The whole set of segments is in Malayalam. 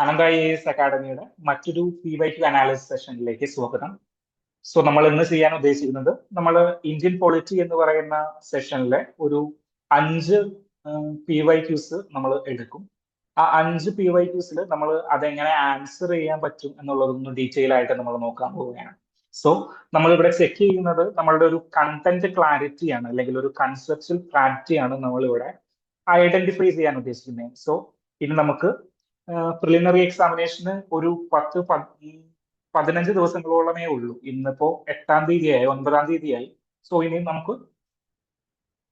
അനന്ത IAS അക്കാഡമിയുടെ മറ്റൊരു PYQ അനാലിസിസ് സെഷനിലേക്ക് സ്വാഗതം. നമ്മൾ ഇന്ന് ചെയ്യാൻ ഉദ്ദേശിക്കുന്നത് നമ്മൾ ഇന്ത്യൻ പൊളിറ്റി എന്ന് പറയുന്ന സെഷനിലെ ഒരു 5 PYQs നമ്മൾ എടുക്കും. ആ 5 PYQs നമ്മൾ അതെങ്ങനെ ആൻസർ ചെയ്യാൻ പറ്റും എന്നുള്ളതൊന്ന് ഡീറ്റെയിൽ ആയിട്ട് നമ്മൾ നോക്കാൻ പോവുകയാണ്. നമ്മളിവിടെ ചെക്ക് ചെയ്യുന്നത് നമ്മളുടെ ഒരു കണ്ടന്റ് ക്ലാരിറ്റിയാണ്, അല്ലെങ്കിൽ ഒരു കൺസെപ്ച്വൽ ക്ലാരിറ്റിയാണ് നമ്മളിവിടെ ഐഡന്റിഫൈ ചെയ്യാൻ ഉദ്ദേശിക്കുന്നത്. ഇനി നമുക്ക് പ്രിലിമിനറി എക്സാമിനേഷന് ഒരു 15 ദിവസങ്ങളോളമേ ഉള്ളൂ. ഇന്നിപ്പോ 8-ാം തീയതിയായി, 9-ാം തീയതിയായി. ഇനി നമുക്ക്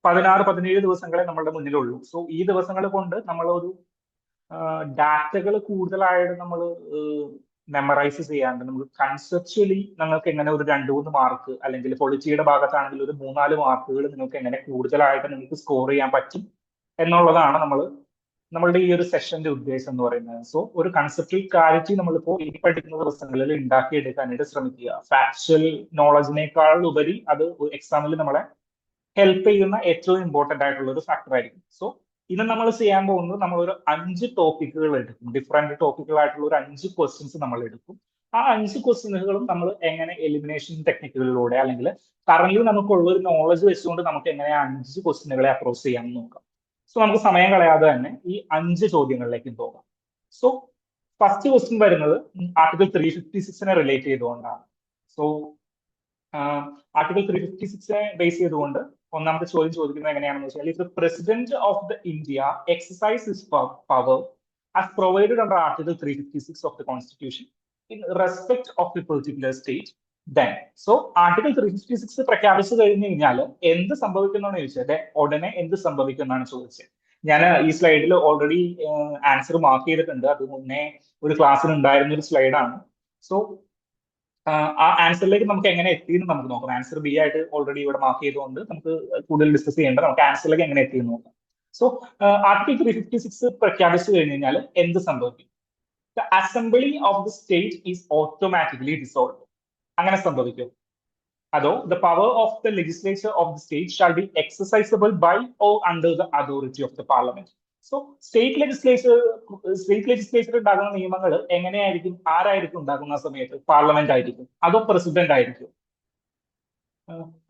16-17 ദിവസങ്ങളെ നമ്മളുടെ മുന്നിലുള്ളൂ. ഈ ദിവസങ്ങൾ കൊണ്ട് നമ്മൾ ഒരു ഡാറ്റകൾ കൂടുതലായിട്ട് നമ്മൾ മെമ്മറൈസ് ചെയ്യാണ്ട് നമുക്ക് കൺസെപ്ച്വലി നിങ്ങൾക്ക് എങ്ങനെ ഒരു 2-3 മാർക്ക്, അല്ലെങ്കിൽ പൊളിറ്റിയുടെ ഭാഗത്താണെങ്കിൽ ഒരു 3-4 മാർക്കുകൾ നിങ്ങൾക്ക് എങ്ങനെ കൂടുതലായിട്ട് നിങ്ങൾക്ക് സ്കോർ ചെയ്യാൻ പറ്റും എന്നുള്ളതാണ് നമ്മളുടെ ഈ ഒരു സെഷന്റെ ഉദ്ദേശം എന്ന് പറയുന്നത്. ഒരു കൺസെപ്റ്റൽ ക്ലാരിറ്റി നമ്മളിപ്പോ ഈ പഠിക്കുന്ന ദിവസങ്ങളിൽ ഉണ്ടാക്കിയെടുക്കാനായിട്ട് ശ്രമിക്കുക. ഫാക്ച്വൽ നോളജിനേക്കാൾ ഉപരി അത് എക്സാമിൽ നമ്മളെ ഹെൽപ്പ് ചെയ്യുന്ന ഏറ്റവും ഇമ്പോർട്ടന്റ് ആയിട്ടുള്ള ഒരു ഫാക്ടർ ആയിരിക്കും. ഇന്ന് നമ്മൾ ചെയ്യാൻ പോകുന്നത് നമ്മളൊരു 5 ടോപ്പിക്കുകൾ എടുക്കും. ഡിഫറെന്റ് ടോപ്പിക്കുകളായിട്ടുള്ള ഒരു 5 ക്വസ്റ്റ്യൻസ് നമ്മൾ എടുക്കും. ആ 5 ക്വസ്റ്റ്യനുകളും നമ്മൾ എങ്ങനെ എലിമിനേഷൻ ടെക്നിക്കുകളിലൂടെ, അല്ലെങ്കിൽ കറന്റ് നമുക്കുള്ള ഒരു നോളജ് വെച്ചുകൊണ്ട് നമുക്ക് എങ്ങനെ 5 ക്വസ്റ്റ്യനുകളെ അപ്രോച്ച് ചെയ്യാമെന്ന് നോക്കാം. നമുക്ക് സമയം കളയാതെ തന്നെ ഈ 5 ചോദ്യങ്ങളിലേക്ക് പോകാം. ഫസ്റ്റ് ക്വസ്റ്റ്യൻ വരുന്നത് ആർട്ടിക്കിൾ 356 റിലേറ്റ് ചെയ്തുകൊണ്ടാണ്. ആർട്ടിക്കിൾ 356 ബേസ് ചെയ്തുകൊണ്ട് ഒന്നാമത്തെ ചോദ്യം ചോദിക്കുന്നത് എങ്ങനെയാണെന്ന് വെച്ചാൽ, if the president of the India exercise his power as provided under article 356 of the constitution in respect of the particular state then. Article 356 പ്രഖ്യാപിച്ചു കഴിഞ്ഞു കഴിഞ്ഞാൽ എന്ത് സംഭവിക്കുന്നതാണ് ചോദിച്ചത്. ഉടനെ എന്ത് സംഭവിക്കുന്നതാണ് ചോദിച്ചത്. ഞാൻ ഈ സ്ലൈഡിൽ ഓൾറെഡി ആൻസർ മാർക്ക് ചെയ്തിട്ടുണ്ട്. അത് മുന്നേ ഒരു ക്ലാസ്സിൽ ഉണ്ടായിരുന്ന ഒരു സ്ലൈഡാണ്. ആ ആൻസറിലേക്ക് നമുക്ക് എങ്ങനെ എത്തിയെന്ന് നമുക്ക് നോക്കാം. ആൻസർ ബി ആയിട്ട് ഓൾറെഡി ഇവിടെ മാർക്ക് ചെയ്തുകൊണ്ട് നമുക്ക് കൂടുതൽ ഡിസ്കസ് ചെയ്യേണ്ട, നമുക്ക് ആൻസറിലേക്ക് എങ്ങനെ എത്തിയെന്ന് നോക്കാം. ആർട്ടിക്കിൾ 356 പ്രഖ്യാപിച്ചു കഴിഞ്ഞു കഴിഞ്ഞാൽ എന്ത് സംഭവിക്കും? The assembly of the state is automatically dissolve. അങ്ങനെ സംഭവിക്കും. അതോ the power of the legislature of the state shall be exercisable by or under the authority of the parliament. State legislature ഉണ്ടാകുന്ന നിയമങ്ങൾ എങ്ങനെയായിരിക്കും, ആരായിരിക്കും ഉണ്ടാക്കുന്ന സമയത്ത്? പാർലമെന്റ് ആയിരിക്കും. അതോ പ്രസിഡന്റ് ആയിരിക്കും?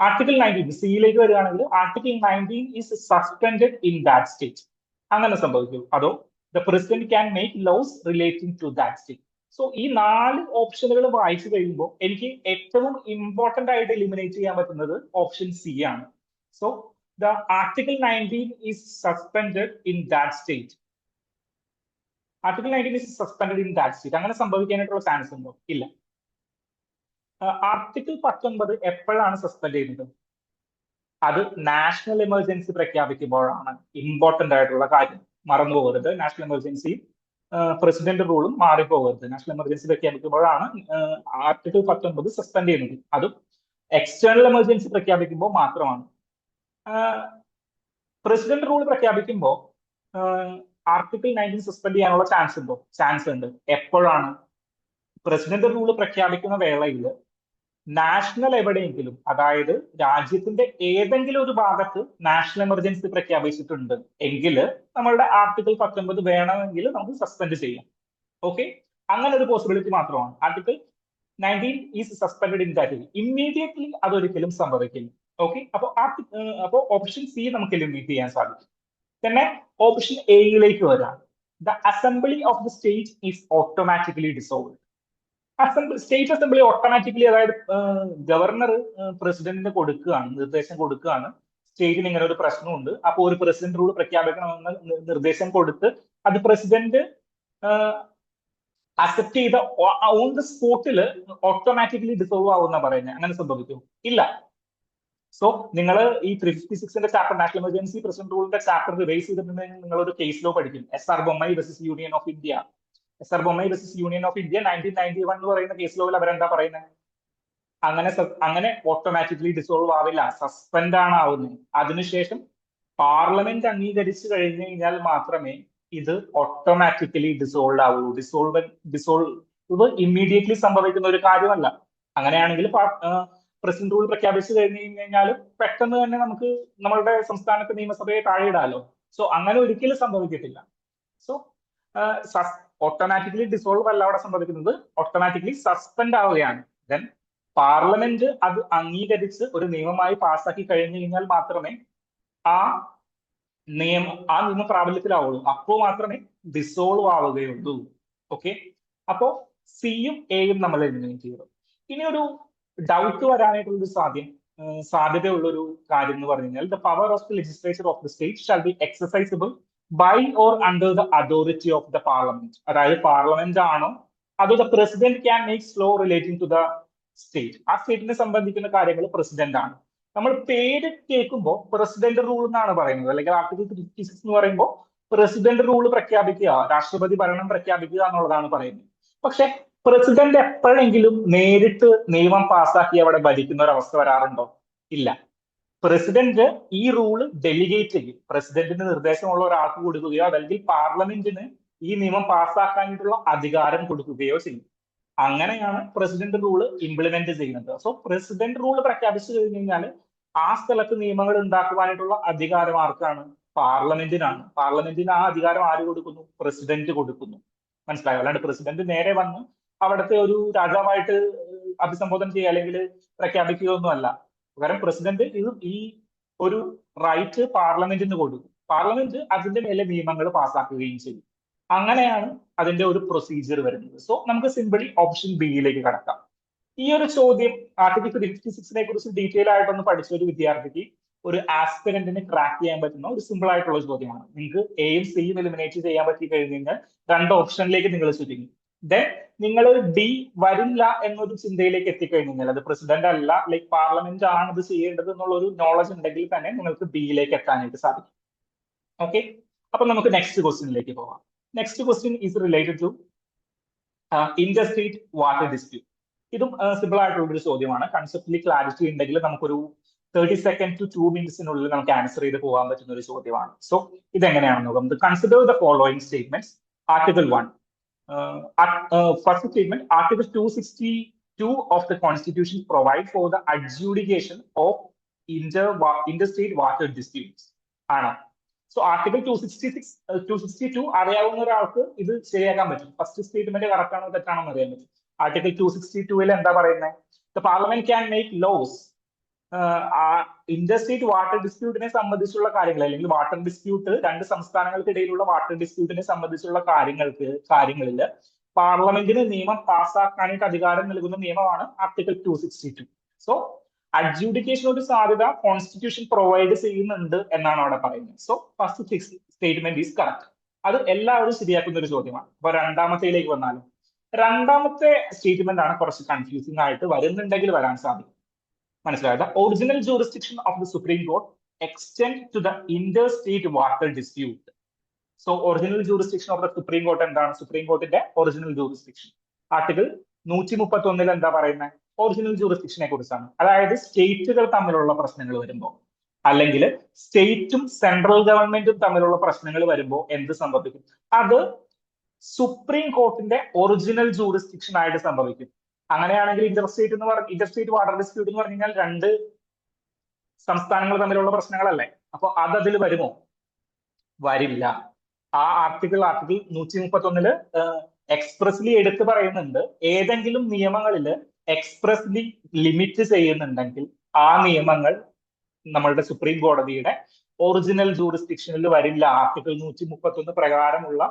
ആർട്ടിക്കിൾ 19 സിയിലേക്ക് വരികയാണെങ്കിൽ article 19 is suspended in that state. അങ്ങനെ സംഭവിക്കും. അതോ the president can make laws relating to that state. ഈ 4 ഓപ്ഷനുകൾ വായിച്ചു കഴിയുമ്പോൾ എനിക്ക് ഏറ്റവും ഇമ്പോർട്ടന്റ് ആയിട്ട് എലിമിനേറ്റ് ചെയ്യാൻ പറ്റുന്നത് ഓപ്ഷൻ സി ആണ്. The Article 19 is suspended in that state. Article 19 is suspended in that state. അങ്ങനെ സംഭവിക്കാനായിട്ടുള്ള ചാൻസ് ഉണ്ടോ? ഇല്ല. ആർട്ടിക്കിൾ 19 എപ്പോഴാണ് സസ്പെൻഡ് ചെയ്യുന്നത്? അത് നാഷണൽ എമർജൻസി പ്രഖ്യാപിക്കുമ്പോഴാണ്. ഇമ്പോർട്ടന്റ് ആയിട്ടുള്ള കാര്യം മറന്നു പോകരുത്. നാഷണൽ എമർജൻസി പ്രസിഡന്റ് റൂളും മാറിപ്പോകരുത്. നാഷണൽ എമർജൻസി പ്രഖ്യാപിക്കുമ്പോഴാണ് ആർട്ടിക്കിൾ 19 സസ്പെൻഡ് ചെയ്യുന്നത്. അതും എക്സ്റ്റേണൽ എമർജൻസി പ്രഖ്യാപിക്കുമ്പോൾ മാത്രമാണ്. പ്രസിഡന്റ് റൂൾ പ്രഖ്യാപിക്കുമ്പോൾ ആർട്ടിക്കിൾ 19 സസ്പെൻഡ് ചെയ്യാനുള്ള ചാൻസ് ഉണ്ടോ? ചാൻസ് ഉണ്ട്. എപ്പോഴാണ്? പ്രസിഡന്റ് റൂൾ പ്രഖ്യാപിക്കുന്ന വേളയിൽ നാഷണൽ എവിടെയെങ്കിലും, അതായത് രാജ്യത്തിന്റെ ഏതെങ്കിലും ഒരു ഭാഗത്ത് നാഷണൽ എമർജൻസി പ്രഖ്യാപിച്ചിട്ടുണ്ട് എങ്കിൽ നമ്മളുടെ ആർട്ടിക്കിൾ 19 വേണമെങ്കിൽ നമുക്ക് സസ്പെൻഡ് ചെയ്യാം. ഓക്കെ, അങ്ങനെ ഒരു പോസിബിലിറ്റി മാത്രമാണ്. Article 19 is suspended in that. Immediately അതൊരിക്കലും സംഭവിക്കില്ല. ഓക്കെ, അപ്പോ ഓപ്ഷൻ സി നമുക്ക് എലിമിനേറ്റ് ചെയ്യാൻ സാധിക്കും. പിന്നെ ഓപ്ഷൻ എയിലേക്ക് വരാം. The assembly of the state is automatically dissolve. State assembly automatically, അതായത് ഗവർണർ പ്രസിഡന്റിന് നിർദ്ദേശം കൊടുക്കുകയാണ്, സ്റ്റേറ്റിന് ഇങ്ങനെ ഒരു പ്രശ്നമുണ്ട്, അപ്പോൾ ഒരു പ്രസിഡന്റ് റൂൾ പ്രഖ്യാപിക്കണമെന്ന് നിർദ്ദേശം കൊടുത്ത് അത് പ്രസിഡന്റ് അക്സെപ്റ്റ് ചെയ്ത ഓൺ ദ സ്പോട്ടിൽ ഓട്ടോമാറ്റിക്കലി ഡിസോൾവ് ആവുന്ന പറയുന്നത്. അങ്ങനെ സംഭവിക്കും? ഇല്ല. നിങ്ങൾ ഈ 356 ചാപ്റ്റർ, നാഷണൽ എമർജൻസി പ്രസിഡന്റ് റൂളിന്റെ ചാപ്റ്റർ റിവൈസ് ചെയ്തിട്ടുണ്ടെങ്കിൽ നിങ്ങൾ ഒരു കേസ് ലോ പഠിക്കും. SR Bommai versus union of India. SR Bommai versus union of India 1991 എന്ന് പറയുന്ന കേസ് ലോയിൽ അവരെന്താ പറയുന്നത്? അങ്ങനെ ഓട്ടോമാറ്റിക്കലി ഡിസോൾവ് ആവില്ല, സസ്പെൻഡ് ആണ് ആവുന്നത്. അതിനുശേഷം പാർലമെന്റ് അംഗീകരിച്ചു കഴിഞ്ഞു കഴിഞ്ഞാൽ മാത്രമേ ഇത് ഓട്ടോമാറ്റിക്കലി ഡിസോൾവ് ആവൂ. ഡിസോൾവ് ഇമ്മീഡിയറ്റ്ലി സംഭവിക്കുന്ന ഒരു കാര്യമല്ല. അങ്ങനെയാണെങ്കിൽ പ്രസിഡന്റ് റൂൾ പ്രഖ്യാപിച്ചു കഴിഞ്ഞു കഴിഞ്ഞാൽ പെട്ടെന്ന് തന്നെ നമുക്ക് നമ്മളുടെ സംസ്ഥാനത്തെ നിയമസഭയെ താഴെയിടാലോ. അങ്ങനെ ഒരിക്കലും സംഭവിക്കത്തില്ല. ഓട്ടോമാറ്റിക്കലി ഡിസോൾവ് അല്ല അവിടെ സംഭവിക്കുന്നത്, ഓട്ടോമാറ്റിക്കലി സസ്പെൻഡ് ആവുകയാണ്. ദെൻ പാർലമെന്റ് അത് അംഗീകരിച്ച് ഒരു നിയമമായി പാസ്സാക്കി കഴിഞ്ഞു കഴിഞ്ഞാൽ മാത്രമേ ആ നിയമം പ്രാബല്യത്തിലാവുള്ളൂ. അപ്പോൾ മാത്രമേ ഡിസോൾവ് ആവുകയുള്ളൂ. ഓക്കെ, അപ്പോ സിയും എയും നമ്മൾ എലിമിനേറ്റ് ചെയ്തു. ഇനി ഒരു ഡൗട്ട് വരാനായിട്ടുള്ള ഒരു സാധ്യതയുള്ള ഒരു കാര്യം എന്ന് പറഞ്ഞു കഴിഞ്ഞാൽ, the power of the legislature of the state shall be exercisable by or under the authority of the parliament. അതായത് പാർലമെന്റ് ആണോ അതോ the president can make law relating to the state. ആ സ്റ്റേറ്റിനെ സംബന്ധിക്കുന്ന കാര്യങ്ങൾ പ്രസിഡന്റ് ആണ്. നമ്മൾ പേര് കേൾക്കുമ്പോൾ പ്രസിഡന്റ് റൂൾ എന്നാണ് പറയുന്നത്, അല്ലെങ്കിൽ ആർട്ടിക്കിൾ 56 എന്ന് പറയുമ്പോൾ പ്രസിഡന്റ് റൂൾ പ്രഖ്യാപിക്കുക, രാഷ്ട്രപതി ഭരണം പ്രഖ്യാപിക്കുക എന്നുള്ളതാണ് പറയുന്നത്. പക്ഷെ പ്രസിഡന്റ് എപ്പോഴെങ്കിലും നേരിട്ട് നിയമം പാസ്സാക്കി അവിടെ ഭരിക്കുന്ന ഒരു അവസ്ഥ വരാറുണ്ടോ? ഇല്ല. പ്രസിഡന്റ് ഈ റൂള് ഡെലിഗേറ്റ് ചെയ്യും, പ്രസിഡന്റിന് നിർദ്ദേശമുള്ള ഒരാൾക്ക് കൊടുക്കുകയോ അല്ലെങ്കിൽ പാർലമെന്റിന് ഈ നിയമം പാസ്സാക്കാനായിട്ടുള്ള അധികാരം കൊടുക്കുകയോ ചെയ്യും. അങ്ങനെയാണ് പ്രസിഡന്റ് റൂള് ഇംപ്ലിമെന്റ് ചെയ്യുന്നത്. സോ പ്രസിഡന്റ് റൂള് പ്രഖ്യാപിച്ചു കഴിഞ്ഞു കഴിഞ്ഞാൽ ആ സ്ഥലത്ത് നിയമങ്ങൾ ഉണ്ടാക്കുവാനായിട്ടുള്ള അധികാരം ആർക്കാണ്? പാർലമെന്റിനാണ്. പാർലമെന്റിന് ആ അധികാരം ആര് കൊടുക്കുന്നു? പ്രസിഡന്റ് കൊടുക്കുന്നു. മനസ്സിലായോ? അല്ലാണ്ട് പ്രസിഡന്റ് നേരെ വന്ന് അവിടുത്തെ ഒരു രാജാവായിട്ട് അഭിസംബോധന ചെയ്യുക അല്ലെങ്കിൽ പ്രഖ്യാപിക്കുകയൊന്നും അല്ല. പകരം പ്രസിഡന്റ് ഈ ഒരു റൈറ്റ് പാർലമെന്റിന് കൊടുക്കും. പാർലമെന്റ് അതിന്റെ മേലെ നിയമങ്ങൾ പാസ്സാക്കുകയും ചെയ്യും. അങ്ങനെയാണ് അതിന്റെ ഒരു പ്രൊസീജിയർ വരുന്നത്. സോ നമുക്ക് സിമ്പിളി ഓപ്ഷൻ ബിയിലേക്ക് കടക്കാം. ഈ ഒരു ചോദ്യം ആർട്ടിക്കിൾ 56 കുറിച്ച് ഡീറ്റെയിൽ ആയിട്ടൊന്ന് പഠിച്ച ഒരു വിദ്യാർത്ഥിക്ക്, ഒരു ആസ്പിരന്റിന് ക്രാക്ക് ചെയ്യാൻ പറ്റുന്ന ഒരു സിമ്പിൾ ആയിട്ടുള്ള ചോദ്യമാണ്. നിങ്ങൾക്ക് എയും സിയും എലിമിനേറ്റ് ചെയ്യാൻ പറ്റി കഴിഞ്ഞ് കഴിഞ്ഞാൽ 2 ഓപ്ഷനിലേക്ക് നിങ്ങൾ ചുരുങ്ങി. ദെൻ നിങ്ങൾ ഡി വരില്ല എന്നൊരു ചിന്തയിലേക്ക് എത്തിക്കഴിഞ്ഞാൽ, അത് പ്രസിഡന്റ് അല്ല, ലൈക്ക് പാർലമെന്റ് ആണ് ഇത് ചെയ്യേണ്ടത് എന്നുള്ള ഒരു നോളജ് ഉണ്ടെങ്കിൽ തന്നെ നിങ്ങൾക്ക് ഡിയിലേക്ക് എത്താനായിട്ട് സാധിക്കും. ഓക്കെ, അപ്പൊ നമുക്ക് നെക്സ്റ്റ് ക്വസ്റ്റ്യനിലേക്ക് പോവാം. Next question is related to interstate water dispute. ഇതും സിമ്പിൾ ആയിട്ടുള്ള ഒരു ചോദ്യമാണ്. കൺസെപ്റ്റിൽ ക്ലാരിറ്റി ഉണ്ടെങ്കിൽ നമുക്കൊരു 30 സെക്കൻഡ് ടു 2 മിനിറ്റ്സിനുള്ളിൽ നമുക്ക് ആൻസർ ചെയ്ത് പോകാൻ പറ്റുന്ന ഒരു ചോദ്യമാണ്. സോ ഇതെങ്ങനെയാണെന്ന് നോക്കാം. Consider the following statements. Article 1, first statement, article 262 of the Constitution provide for the adjudication of interstate water disputes. ആണോ? സോ ആർട്ടിക്കിൾ 262 അറിയാവുന്ന ഒരാൾക്ക് ഇത് ശരിയാക്കാൻ പറ്റും. ഫസ്റ്റ് സ്റ്റേറ്റ്മെന്റ് കറക്റ്റ് ആണോ തെറ്റാണോ എന്ന് അറിയാൻ പറ്റും. ആർട്ടിക്കിൾ 262 എന്താ പറയുന്നത്? The parliament can make laws. Interstate water ഡിസ്പ്യൂട്ടിനെ സംബന്ധിച്ചുള്ള കാര്യങ്ങൾ, അല്ലെങ്കിൽ വാട്ടർ ഡിസ്പ്യൂട്ട്, 2 സംസ്ഥാനങ്ങൾക്കിടയിലുള്ള വാട്ടർ ഡിസ്പ്യൂട്ടിനെ സംബന്ധിച്ചുള്ള കാര്യങ്ങളിൽ പാർലമെന്റിന് നിയമം പാസ്സാക്കാനായിട്ട് അധികാരം നൽകുന്ന നിയമമാണ് ആർട്ടിക്കിൾ 262. സോ അഡ്ജൂഡിക്കേഷൻ ഒരു സാധ്യത കോൺസ്റ്റിറ്റ്യൂഷൻ പ്രൊവൈഡ് ചെയ്യുന്നുണ്ട് എന്നാണ് അവിടെ പറയുന്നത്. So first statement is correct. അത് എല്ലാവരും ശരിയാക്കുന്ന ഒരു ചോദ്യമാണ്. അപ്പൊ രണ്ടാമത്തേലേക്ക് വന്നാലും, രണ്ടാമത്തെ സ്റ്റേറ്റ്മെന്റ് ആണ് കുറച്ച് കൺഫ്യൂസിംഗ് ആയിട്ട് വരുന്നുണ്ടെങ്കിൽ വരാൻ സാധിക്കും. മനസ്സിലായത്? Original jurisdiction of the supreme court extend to the interstate water dispute. So original jurisdiction of the supreme court എന്താണ്? സുപ്രീം കോർട്ടിന്റെ ഒറിജിനൽ ജൂറിസ്ഡിക്ഷൻ ആർട്ടിക്കിൾ 131 എന്താ പറയുന്നത്? ഒറിജിനൽ ജൂറിസ്ഡിക്ഷനെ കുറിച്ചാണ്. അതായത് സ്റ്റേറ്റുകൾ തമ്മിലുള്ള പ്രശ്നങ്ങൾ വരുമ്പോൾ, അല്ലെങ്കിൽ സ്റ്റേറ്റും സെൻട്രൽ ഗവൺമെന്റും തമ്മിലുള്ള പ്രശ്നങ്ങൾ വരുമ്പോൾ എന്ത് സംഭവിക്കും? അത് സുപ്രീം കോർട്ടിന്റെ ഒറിജിനൽ ജൂറിസ്ഡിക്ഷൻ ആയിട്ട് സംഭവിക്കും. അങ്ങനെയാണെങ്കിൽ ഇന്റർസ്റ്റേറ്റ് വാട്ടർ ഡിസ്പ്യൂട്ട് എന്ന് പറഞ്ഞു കഴിഞ്ഞാൽ 2 സംസ്ഥാനങ്ങൾ തമ്മിലുള്ള പ്രശ്നങ്ങളല്ലേ? അപ്പൊ അത് അതിൽ വരുമോ? വരില്ല. ആ ആർട്ടിക്കിൾ 131 എക്സ്പ്രസ്ലി എടുത്തു പറയുന്നുണ്ട്, ഏതെങ്കിലും നിയമങ്ങളിൽ എക്സ്പ്രസ്ലി ലിമിറ്റ് ചെയ്യുന്നുണ്ടെങ്കിൽ ആ നിയമങ്ങൾ നമ്മളുടെ സുപ്രീം കോടതിയുടെ ഒറിജിനൽ ജൂറിസ്ഡിക്ഷനിൽ വരില്ല. ആർട്ടിക്കിൾ 131 പ്രകാരമുള്ള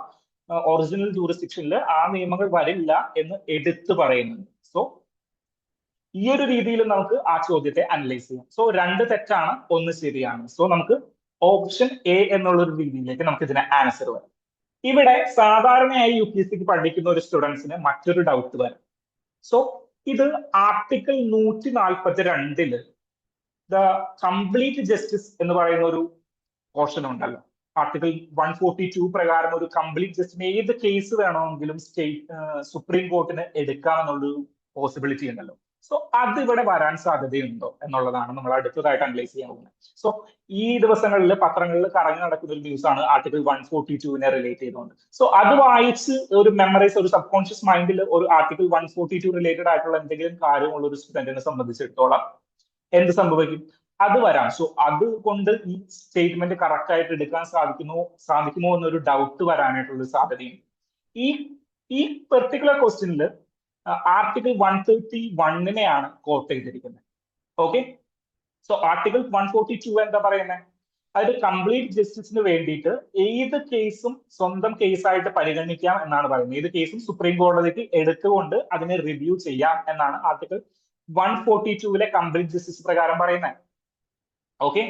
ഒറിജിനൽ ജൂറിസ്ഡിക്ഷനിൽ ആ നിയമങ്ങൾ വരില്ല എന്ന് എടുത്തു പറയുന്നുണ്ട്. സോ ഈ ഒരു രീതിയിൽ നമുക്ക് ആ ചോദ്യത്തെ അനലൈസ് ചെയ്യാം. സോ 2 തെറ്റാണ്, 1 ശരിയാണ്. സോ നമുക്ക് ഓപ്ഷൻ എ എന്നുള്ള ഒരു രീതിയിലേക്ക് നമുക്ക് ഇതിനെ ആൻസർ വരാം. ഇവിടെ സാധാരണയായി UPSCക്ക് പഠിക്കുന്ന ഒരു സ്റ്റുഡൻസിന് മറ്റൊരു ഡൗട്ട് വരാം. സോ ഇത് ആർട്ടിക്കിൾ 142 ദ കംപ്ലീറ്റ് ജസ്റ്റിസ് എന്ന് പറയുന്ന ഒരു പോർഷൻ ഉണ്ടല്ലോ. ആർട്ടിക്കിൾ 142 പ്രകാരം ഒരു കംപ്ലീറ്റ് ജസ്റ്റിസ് ഏത് കേസ് വേണമെങ്കിലും സുപ്രീം കോർട്ടിന് എടുക്കാമെന്നുള്ളൊരു പോസിബിലിറ്റി ഉണ്ടല്ലോ. സോ അത് ഇവിടെ വരാൻ സാധ്യതയുണ്ടോ എന്നുള്ളതാണ് നമ്മൾ അടുത്തതായിട്ട് അനലൈസ് ചെയ്യാൻ പോകുന്നത്. സോ ഈ ദിവസങ്ങളിൽ പത്രങ്ങളിൽ കറങ്ങി നടക്കുന്ന ഒരു ന്യൂസ് ആണ് ആർട്ടിക്കിൾ 142 റിലേറ്റ് ചെയ്തുകൊണ്ട്. സോ അത് വായിച്ച് ഒരു മെമ്മറൈസ്, ഒരു സബ് കോൺഷ്യസ് മൈൻഡിൽ ഒരു ആർട്ടിക്കിൾ 142 റിലേറ്റഡ് ആയിട്ടുള്ള എന്തെങ്കിലും കാര്യമുള്ള ഒരു സ്റ്റുഡന്റിനെ സംബന്ധിച്ചിടത്തോളം എന്ത് സംഭവിക്കും? അത് വരാം. സോ അതുകൊണ്ട് ഈ സ്റ്റേറ്റ്മെന്റ് കറക്റ്റ് ആയിട്ട് എടുക്കാൻ സാധിക്കുമോ എന്നൊരു ഡൗട്ട് വരാനായിട്ടുള്ള സാധ്യതയുണ്ട്. ഈ ഈ പെർട്ടിക്കുലർ ക്വസ്റ്റ്യനിൽ ആർട്ടിക്കിൾ 131നെയാണ് കോട്ട് ചെയ്തിരിക്കുന്നത്. ഓക്കെ, സോ ആർട്ടിക്കിൾ 142 എന്താ പറയുന്നത്? അതായത് കംപ്ലീറ്റ് ജസ്റ്റിസിന് വേണ്ടിയിട്ട് ഏത് കേസും സ്വന്തം കേസായിട്ട് പരിഗണിക്കാം എന്നാണ് പറയുന്നത്. ഏത് കേസും സുപ്രീം കോടതിക്ക് എടുത്തുകൊണ്ട് അതിനെ റിവ്യൂ ചെയ്യാം എന്നാണ് ആർട്ടിക്കിൾ 142 കംപ്ലീറ്റ് ജസ്റ്റിസ് പ്രകാരം പറയുന്നത്. ഓക്കെ,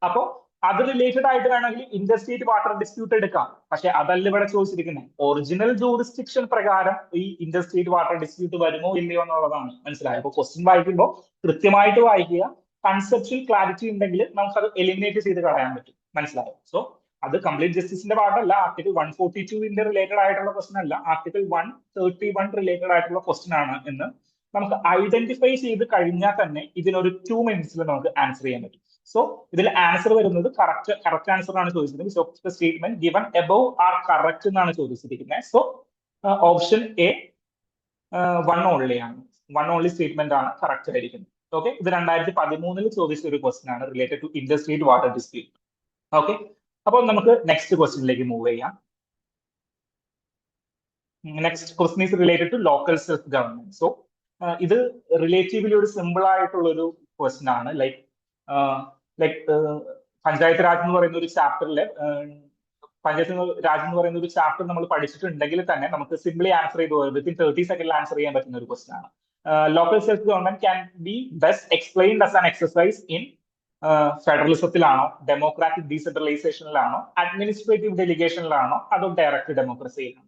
അപ്പോ അത് റിലേറ്റഡ് ആയിട്ട് വേണമെങ്കിൽ ഇന്റർസ്റ്റേറ്റ് വാട്ടർ ഡിസ്പ്യൂട്ട് എടുക്കാം. പക്ഷെ അതല്ല ഇവിടെ ചോദിച്ചിരിക്കുന്നത്. ഒറിജിനൽ ജൂറിസ്ഡിക്ഷൻ പ്രകാരം ഈ ഇന്റർസ്റ്റേറ്റ് വാട്ടർ ഡിസ്പ്യൂട്ട് വരുമോ ഇല്ലയോ എന്നുള്ളതാണ്. മനസ്സിലായോ? അപ്പൊ ക്വസ്റ്റ്യൻ വായിക്കുമ്പോൾ കൃത്യമായിട്ട് വായിക്കുക. കൺസെപ്ച്വൽ ക്ലാരിറ്റി ഉണ്ടെങ്കിൽ നമുക്കത് എലിമിനേറ്റ് ചെയ്ത് കളയാൻ പറ്റും. മനസ്സിലായോ? സോ അത് കംപ്ലീറ്റ് ജസ്റ്റിസിന്റെ പാർട്ടല്ല. ആർട്ടിക്കിൾ 142 റിലേറ്റഡ് ആയിട്ടുള്ള ക്വസ്റ്റൻ അല്ല, ആർട്ടിക്കിൾ 131 റിലേറ്റഡ് ആയിട്ടുള്ള ക്വസ്റ്റൻ ആണ് എന്ന് നമുക്ക് ഐഡന്റിഫൈ ചെയ്ത് കഴിഞ്ഞാൽ തന്നെ ഇതിനൊരു 2 മിനിറ്റ്സിൽ നമുക്ക് ആൻസർ ചെയ്യാൻ പറ്റും. സോ ഇതിൽ ആൻസർ വരുന്നത് കറക്റ്റ് ആൻസർ ആണ് ചോദിച്ചിരിക്കുന്നത്. Statement given above are correct എന്നാണ് ചോദിച്ചിരിക്കുന്നത്. So option A one only ആണ്, വൺ ഓൺലി സ്റ്റേറ്റ്മെന്റ് ആണ് കറക്റ്റ് ആയിരിക്കുന്നത്. ഓക്കെ, ഇത് 2013 ചോദിച്ച ഒരു ക്വസ്റ്റൻ ആണ് related to interstate water dispute. Okay, അപ്പോൾ നമുക്ക് നെക്സ്റ്റ് ക്വസ്റ്റ്യനിലേക്ക് മൂവ് ചെയ്യാം. Next question is related to local self government. So ഇത് റിലേറ്റീവ്ലി ഒരു സിമ്പിൾ ആയിട്ടുള്ള ഒരു ക്വസ്റ്റൻ ആണ്. ലൈക്ക് പഞ്ചായത്ത് രാജ് എന്ന് പറയുന്ന ഒരു ചാപ്റ്ററിലെ പഞ്ചായത്ത് രാജ് എന്ന് പറയുന്ന ഒരു ചാപ്റ്റർ നമ്മൾ പഠിച്ചിട്ടുണ്ടെങ്കിൽ തന്നെ നമുക്ക് സിംപ്ലി ആൻസർ ചെയ്ത് വിത്തിൻ 30 സെക്കൻഡിൽ ആൻസർ ചെയ്യാൻ പറ്റുന്ന ഒരു ക്വസ്റ്റൻ ആണ്. Local self government can be best explained as an exercise in ഫെഡറലിസത്തിലാണോ, ഡെമോക്രാറ്റിക് ഡീസെൻട്രലൈസേഷനിലാണോ, അഡ്മിനിസ്ട്രേറ്റീവ് ഡെലിഗേഷനിലാണോ, അതോ ഡയറക്റ്റ് ഡെമോക്രസിയിലാണോ?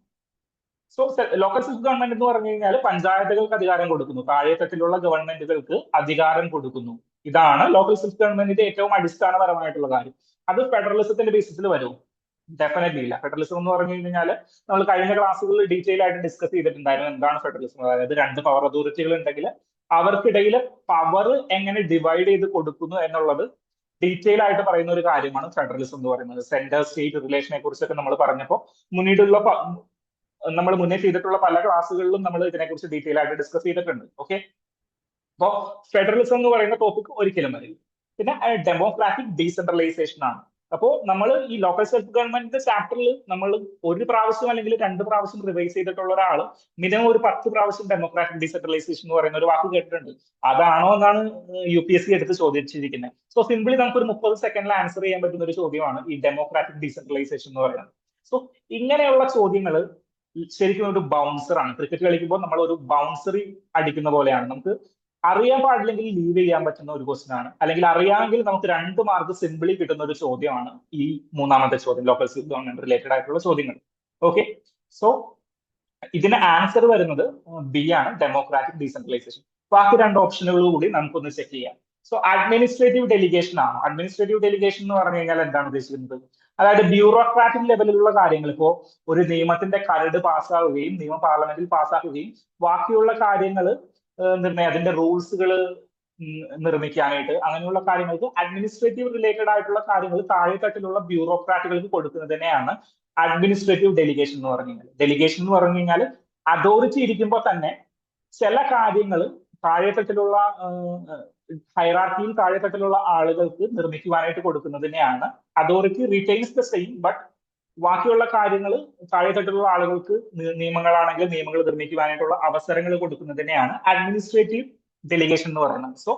സോ ലോക്കൽ സെൽഫ് ഗവൺമെന്റ് എന്ന് പറഞ്ഞു കഴിഞ്ഞാൽ പഞ്ചായത്തുകൾക്ക് അധികാരം കൊടുക്കുന്നു, താഴെത്തട്ടിലുള്ള ഗവൺമെന്റുകൾക്ക് അധികാരം കൊടുക്കുന്നു. ഇതാണ് ലോക്കൽ സെൽഫ് ഗവൺമെന്റിന്റെ ഏറ്റവും അടിസ്ഥാനപരമായിട്ടുള്ള കാര്യം. അത് ഫെഡറലിസത്തിന്റെ ബേസിസിൽ വരും? ഡെഫിനറ്റ്ലി ഇല്ല. ഫെഡറലിസം എന്ന് പറഞ്ഞു കഴിഞ്ഞാൽ നമ്മൾ കഴിഞ്ഞ ക്ലാസ്സുകളിൽ ഡീറ്റെയിൽ ആയിട്ട് ഡിസ്കസ് ചെയ്തിട്ടുണ്ടായിരുന്നു എന്താണ് ഫെഡറലിസം. അതായത് 2 പവർ അതോറിറ്റികൾ ഉണ്ടെങ്കിൽ അവർക്കിടയിൽ പവർ എങ്ങനെ ഡിവൈഡ് ചെയ്ത് കൊടുക്കുന്നു എന്നുള്ളത് ഡീറ്റെയിൽ ആയിട്ട് പറയുന്ന ഒരു കാര്യമാണ് ഫെഡറലിസം എന്ന് പറയുന്നത്. സെന്റർ സ്റ്റേറ്റ് റിലേഷനെ കുറിച്ചൊക്കെ നമ്മൾ പറഞ്ഞപ്പോൾ നമ്മൾ മുന്നേ ചെയ്തിട്ടുള്ള പല ക്ലാസ്സുകളിലും നമ്മൾ ഇതിനെക്കുറിച്ച് ഡീറ്റെയിൽ ആയിട്ട് ഡിസ്കസ് ചെയ്തിട്ടുണ്ട്. ഓക്കെ, അപ്പോൾ ഫെഡറലിസം എന്ന് പറയുന്ന ടോപ്പിക് ഒരിക്കലും വരില്ല. പിന്നെ ഡെമോക്രാറ്റിക് ഡീസെൻട്രലൈസേഷൻ ആണ്. അപ്പോൾ നമ്മൾ ഈ ലോക്കൽ സെൽഫ് ഗവൺമെന്റിന്റെ ചാപ്റ്ററിൽ നമ്മൾ ഒരു പ്രാവശ്യം അല്ലെങ്കിൽ 2 പ്രാവശ്യം റിവൈസ് ചെയ്തിട്ടുള്ള ഒരാൾ മിനിമം ഒരു 10 പ്രാവശ്യം ഡെമോക്രാറ്റിക് ഡീസെൻട്രലൈസേഷൻ എന്ന് പറയുന്ന ഒരു വാക്ക് കേട്ടിട്ടുണ്ട്. അതാണോ എന്നാണ് UPSC എടുത്ത് ചോദിച്ചിരിക്കുന്നത്. സോ സിംപിളി നമുക്ക് ഒരു 30 സെക്കൻഡിൽ ആൻസർ ചെയ്യാൻ പറ്റുന്ന ഒരു ചോദ്യമാണ് ഈ ഡെമോക്രാറ്റിക് ഡീസെൻട്രലൈസേഷൻ എന്ന് പറയുന്നത്. സോ ഇങ്ങനെയുള്ള ചോദ്യങ്ങൾ ശരിക്കും ഒരു ബൗൺസർ ആണ്. ക്രിക്കറ്റ് കളിക്കുമ്പോൾ നമ്മൾ ഒരു ബൗൺസറി അടിക്കുന്ന പോലെയാണ്. നമുക്ക് അറിയാൻ പാടില്ലെങ്കിൽ ലീവ് ചെയ്യാൻ പറ്റുന്ന ഒരു ക്വസ്റ്റൻ ആണ്. അല്ലെങ്കിൽ അറിയാമെങ്കിൽ നമുക്ക് 2 മാർക്ക് സിംപിളി കിട്ടുന്ന ഒരു ചോദ്യമാണ് ഈ മൂന്നാമത്തെ ചോദ്യം, ലോക്കൽ സെൽഫ് ഗവൺമെന്റ് റിലേറ്റഡ് ആയിട്ടുള്ള ചോദ്യങ്ങൾ. ഓക്കെ, സോ ഇതിന് ആൻസർ വരുന്നത് ബി ആണ്, ഡെമോക്രാറ്റിക് ഡീസെൻട്രലൈസേഷൻ. ബാക്കി 2 ഓപ്ഷനുകൾ കൂടി നമുക്കൊന്ന് ചെക്ക് ചെയ്യാം. സോ അഡ്മിനിസ്ട്രേറ്റീവ് ഡെലിഗേഷൻ ആണോ? അഡ്മിനിസ്ട്രേറ്റീവ് ഡെലിഗേഷൻ എന്ന് പറഞ്ഞു കഴിഞ്ഞാൽ എന്താണ് ഉദ്ദേശിക്കുന്നത്? അതായത് ബ്യൂറോക്രാറ്റിക് ലെവലിലുള്ള കാര്യങ്ങൾ, ഇപ്പോ ഒരു നിയമത്തിന്റെ കരട് പാസ്സാവുകയും നിയമം പാർലമെന്റിൽ പാസ്സാക്കുകയും ബാക്കിയുള്ള കാര്യങ്ങൾ അതിന്റെ റൂൾസുകൾ നിർമ്മിക്കാനായിട്ട് അങ്ങനെയുള്ള കാര്യങ്ങൾക്ക് അഡ്മിനിസ്ട്രേറ്റീവ് റിലേറ്റഡ് ആയിട്ടുള്ള കാര്യങ്ങൾ താഴെത്തട്ടിലുള്ള ബ്യൂറോക്രാറ്റുകൾക്ക് കൊടുക്കുന്നതിനെയാണ് അഡ്മിനിസ്ട്രേറ്റീവ് ഡെലിഗേഷൻ എന്ന് പറഞ്ഞു കഴിഞ്ഞാൽ. ഡെലിഗേഷൻ എന്ന് പറഞ്ഞു കഴിഞ്ഞാൽ അതോറിറ്റി ഇരിക്കുമ്പോൾ തന്നെ ചില കാര്യങ്ങൾ താഴെത്തട്ടിലുള്ള ഹൈറാർക്കിയിൽ താഴെത്തട്ടിലുള്ള ആളുകൾക്ക് നിർമ്മിക്കുവാനായിട്ട് കൊടുക്കുന്നതിനെയാണ് അതോറിറ്റി റിറ്റെയിൻസ് ദ സെയിം ബട്ട് ബാക്കിയുള്ള കാര്യങ്ങൾ താഴെത്തട്ടിലുള്ള ആളുകൾക്ക് നിയമങ്ങളാണെങ്കിൽ നിയമങ്ങൾ നിർമ്മിക്കുവാനായിട്ടുള്ള അവസരങ്ങൾ കൊടുക്കുന്നതിനെയാണ് അഡ്മിനിസ്ട്രേറ്റീവ് ഡെലിഗേഷൻ എന്ന് പറയുന്നത്. So